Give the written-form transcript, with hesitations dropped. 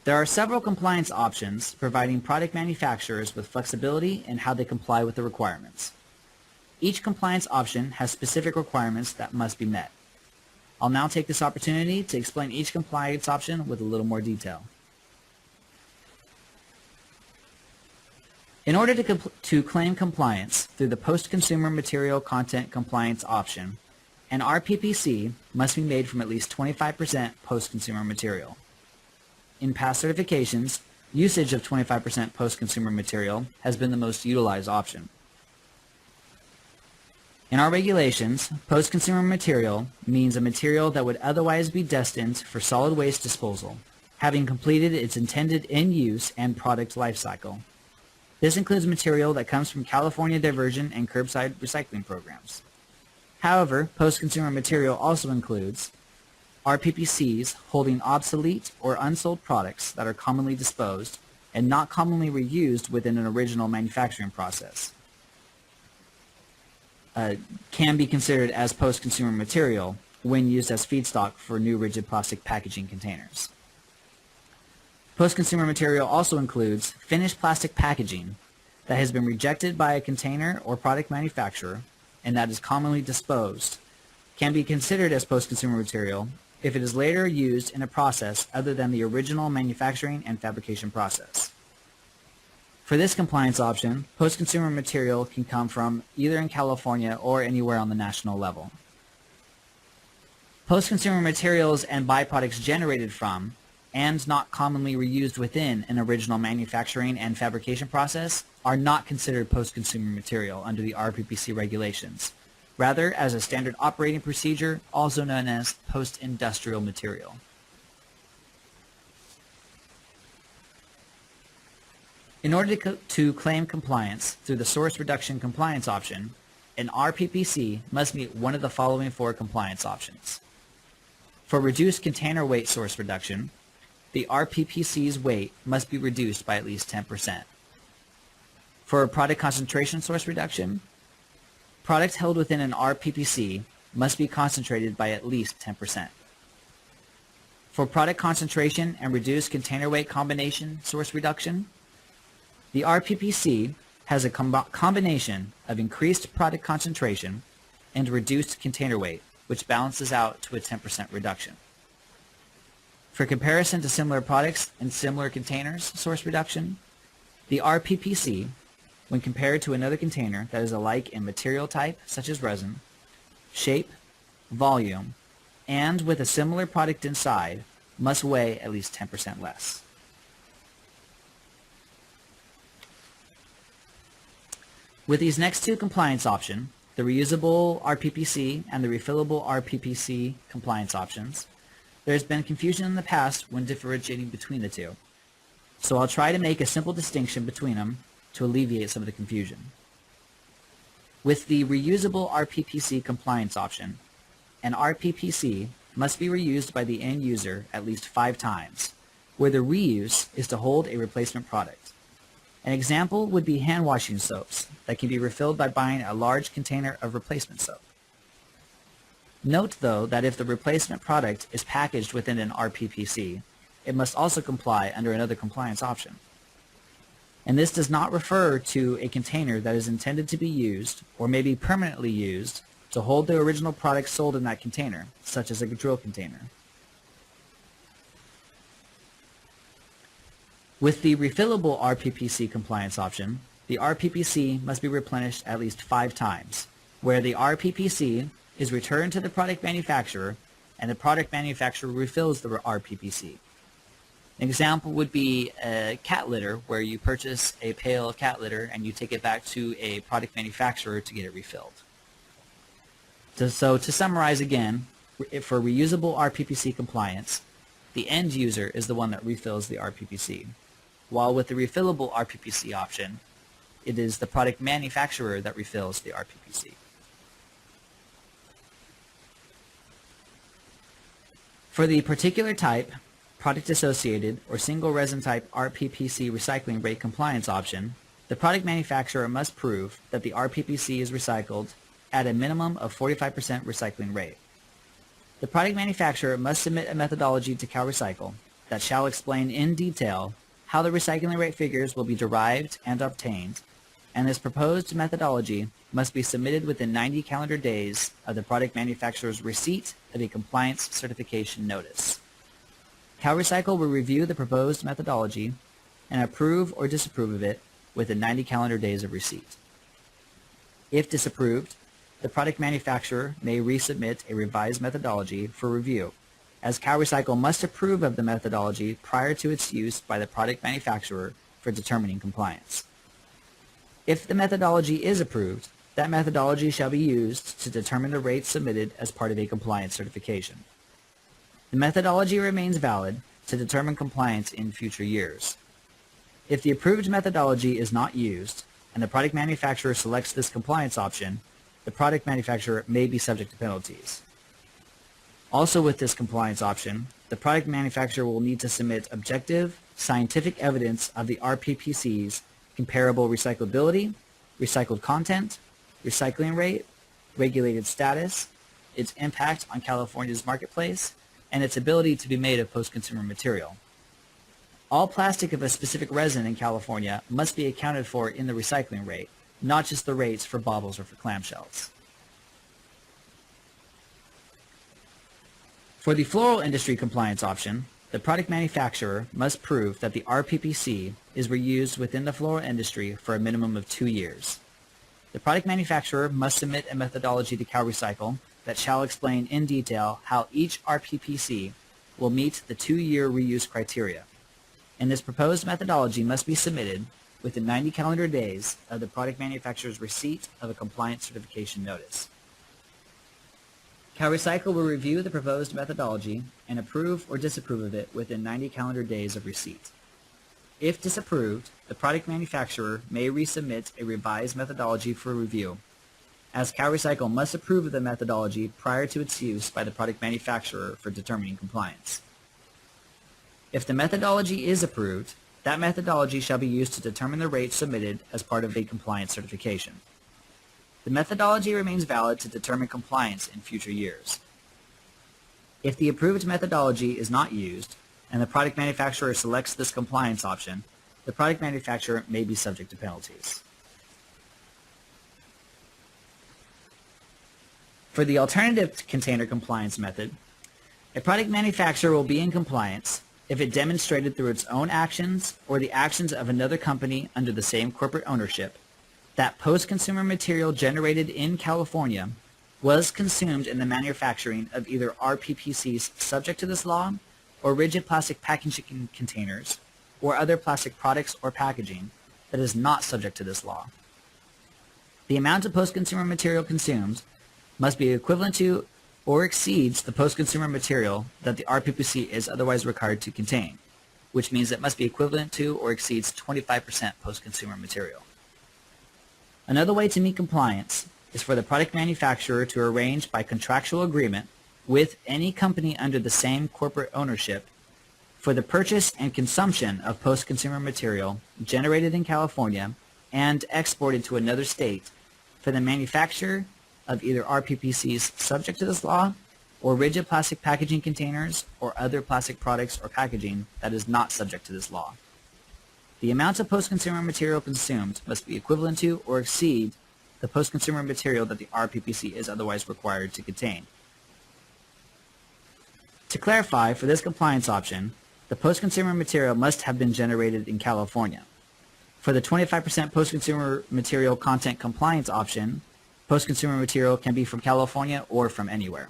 There are several compliance options providing product manufacturers with flexibility in how they comply with the requirements. Each compliance option has specific requirements that must be met. I'll now take this opportunity to explain each compliance option with a little more detail. In order to claim compliance through the Post-Consumer Material Content Compliance option, an RPPC must be made from at least 25% post-consumer material. In past certifications, usage of 25% post-consumer material has been the most utilized option. In our regulations, post-consumer material means a material that would otherwise be destined for solid waste disposal, having completed its intended end use and product life cycle. This includes material that comes from California diversion and curbside recycling programs. However, post-consumer material also includes RPPCs holding obsolete or unsold products that are commonly disposed and not commonly reused within an original manufacturing process. Can be considered as post-consumer material when used as feedstock for new rigid plastic packaging containers. Post-consumer material also includes finished plastic packaging that has been rejected by a container or product manufacturer and that is commonly disposed, can be considered as post-consumer material if it is later used in a process other than the original manufacturing and fabrication process. For this compliance option, post-consumer material can come from either in California or anywhere on the national level. Post-consumer materials and byproducts generated from and not commonly reused within an original manufacturing and fabrication process are not considered post-consumer material under the RPPC regulations, rather as a standard operating procedure, also known as post-industrial material. In order to claim compliance through the source reduction compliance option, an RPPC must meet one of the following four compliance options. For reduced container weight source reduction, the RPPC's weight must be reduced by at least 10%. For product concentration source reduction, products held within an RPPC must be concentrated by at least 10%. For product concentration and reduced container weight combination source reduction, the RPPC has a combination of increased product concentration and reduced container weight, which balances out to a 10% reduction. For comparison to similar products and similar containers source reduction, the RPPC, when compared to another container that is alike in material type, such as resin, shape, volume, and with a similar product inside, must weigh at least 10% less. With these next two compliance options, the reusable RPPC and the refillable RPPC compliance options, there has been confusion in the past when differentiating between the two. So I'll try to make a simple distinction between them to alleviate some of the confusion. With the reusable RPPC compliance option, an RPPC must be reused by the end user at least 5 times, where the reuse is to hold a replacement product. An example would be hand washing soaps that can be refilled by buying a large container of replacement soap. Note, though, that if the replacement product is packaged within an RPPC, it must also comply under another compliance option. And this does not refer to a container that is intended to be used or may be permanently used to hold the original product sold in that container, such as a drill container. With the refillable RPPC compliance option, the RPPC must be replenished at least 5 times, where the RPPC is returned to the product manufacturer and the product manufacturer refills the RPPC. An example would be a cat litter, where you purchase a pail of cat litter and you take it back to a product manufacturer to get it refilled. So to summarize again, for reusable RPPC compliance, the end user is the one that refills the RPPC, while with the refillable RPPC option, it is the product manufacturer that refills the RPPC. For the particular type, product associated, or single resin type RPPC recycling rate compliance option, the product manufacturer must prove that the RPPC is recycled at a minimum of 45% recycling rate. The product manufacturer must submit a methodology to CalRecycle that shall explain in detail how the recycling rate figures will be derived and obtained, and this proposed methodology must be submitted within 90 calendar days of the product manufacturer's receipt of a compliance certification notice. CalRecycle will review the proposed methodology and approve or disapprove of it within 90 calendar days of receipt. If disapproved, the product manufacturer may resubmit a revised methodology for review, as CalRecycle must approve of the methodology prior to its use by the product manufacturer for determining compliance. If the methodology is approved, that methodology shall be used to determine the rates submitted as part of a compliance certification. The methodology remains valid to determine compliance in future years. If the approved methodology is not used and the product manufacturer selects this compliance option, the product manufacturer may be subject to penalties. Also with this compliance option, the product manufacturer will need to submit objective, scientific evidence of the RPPC's comparable recyclability, recycled content, recycling rate, regulated status, its impact on California's marketplace, and its ability to be made of post-consumer material. All plastic of a specific resin in California must be accounted for in the recycling rate, not just the rates for bottles or for clamshells. For the Floral Industry Compliance option, the product manufacturer must prove that the RPPC is reused within the floral industry for a minimum of 2 years. The product manufacturer must submit a methodology to CalRecycle that shall explain in detail how each RPPC will meet the 2-year reuse criteria, and this proposed methodology must be submitted within 90 calendar days of the product manufacturer's receipt of a compliance certification notice. CalRecycle will review the proposed methodology and approve or disapprove of it within 90 calendar days of receipt. If disapproved, the product manufacturer may resubmit a revised methodology for review, as CalRecycle must approve of the methodology prior to its use by the product manufacturer for determining compliance. If the methodology is approved, that methodology shall be used to determine the rate submitted as part of a compliance certification. The methodology remains valid to determine compliance in future years. If the approved methodology is not used, and the product manufacturer selects this compliance option, the product manufacturer may be subject to penalties. For the alternative container compliance method, a product manufacturer will be in compliance if it demonstrated through its own actions or the actions of another company under the same corporate ownership that post-consumer material generated in California was consumed in the manufacturing of either RPPCs subject to this law or rigid plastic packaging containers or other plastic products or packaging that is not subject to this law. The amount of post-consumer material consumed must be equivalent to or exceeds the post-consumer material that the RPPC is otherwise required to contain, which means it must be equivalent to or exceeds 25% post-consumer material. Another way to meet compliance is for the product manufacturer to arrange by contractual agreement with any company under the same corporate ownership for the purchase and consumption of post-consumer material generated in California and exported to another state for the manufacture of either RPPCs subject to this law or rigid plastic packaging containers or other plastic products or packaging that is not subject to this law. The amount of post-consumer material consumed must be equivalent to or exceed the post-consumer material that the RPPC is otherwise required to contain. To clarify, for this compliance option, the post-consumer material must have been generated in California. For the 25% post-consumer material content compliance option, post-consumer material can be from California or from anywhere.